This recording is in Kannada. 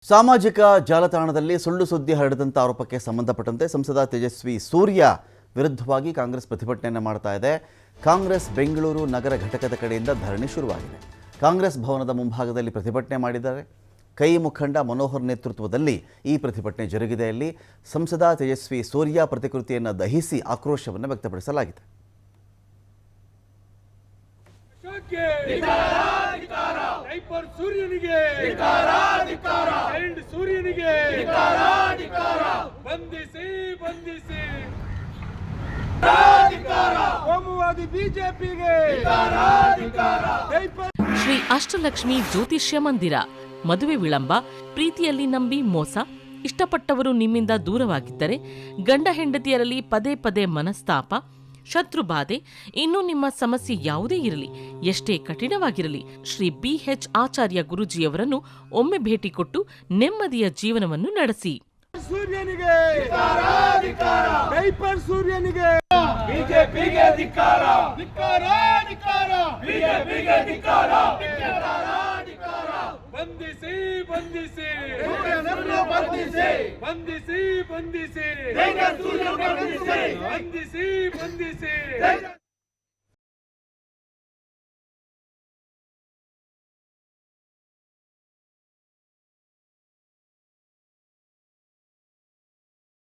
ಸಾಮಾಜಿಕ ಜಾಲತಾಣದಲ್ಲಿ ಸುಳ್ಳು ಸುದ್ದಿ ಹರಡಿದಂಥ ಆರೋಪಕ್ಕೆ ಸಂಬಂಧಪಟ್ಟಂತೆ ಸಂಸದ ತೇಜಸ್ವಿ ಸೂರ್ಯ ವಿರುದ್ಧವಾಗಿ ಕಾಂಗ್ರೆಸ್ ಪ್ರತಿಭಟನೆಯನ್ನು ಮಾಡ್ತಾ ಇದೆ. ಕಾಂಗ್ರೆಸ್ ಬೆಂಗಳೂರು ನಗರ ಘಟಕದ ಕಡೆಯಿಂದ ಧರಣಿ ಶುರುವಾಗಿದೆ. ಕಾಂಗ್ರೆಸ್ ಭವನದ ಮುಂಭಾಗದಲ್ಲಿ ಪ್ರತಿಭಟನೆ ಮಾಡಿದ್ದಾರೆ. ಕೈ ಮುಖಂಡ ಮನೋಹರ್ ನೇತೃತ್ವದಲ್ಲಿ ಈ ಪ್ರತಿಭಟನೆ ಜರುಗಿದೆ. ಇಲ್ಲಿ ಸಂಸದ ತೇಜಸ್ವಿ ಸೂರ್ಯ ಪ್ರತಿಕೃತಿಯನ್ನು ದಹಿಸಿ ಆಕ್ರೋಶವನ್ನು ವ್ಯಕ್ತಪಡಿಸಲಾಗಿದೆ. ಶ್ರೀ ಅಷ್ಟಲಕ್ಷ್ಮಿ ಜ್ಯೋತಿಷ್ಯ ಮಂದಿರ. ಮದುವೆ ವಿಳಂಬ, ಪ್ರೀತಿಯಲ್ಲಿ ನಂಬಿ ಮೋಸ, ಇಷ್ಟಪಟ್ಟವರು ನಿಮ್ಮಿಂದ ದೂರವಾಗಿದ್ದರೆ, ಗಂಡ ಹೆಂಡತಿಯರಲ್ಲಿ ಪದೇ ಪದೇ ಮನಸ್ತಾಪ, ಶತ್ರುಬಾಧೆ, ಇನ್ನೂ ನಿಮ್ಮ ಸಮಸ್ಯೆ ಯಾವುದೇ ಇರಲಿ, ಎಷ್ಟೇ ಕಠಿಣವಾಗಿರಲಿ, ಶ್ರೀ BH ಆಚಾರ್ಯ ಗುರೂಜಿಯವರನ್ನು ಒಮ್ಮೆ ಭೇಟಿ ಕೊಟ್ಟು ನೆಮ್ಮದಿಯ ಜೀವನವನ್ನು ನಡೆಸಿ. ಬಂಧಿಸಿ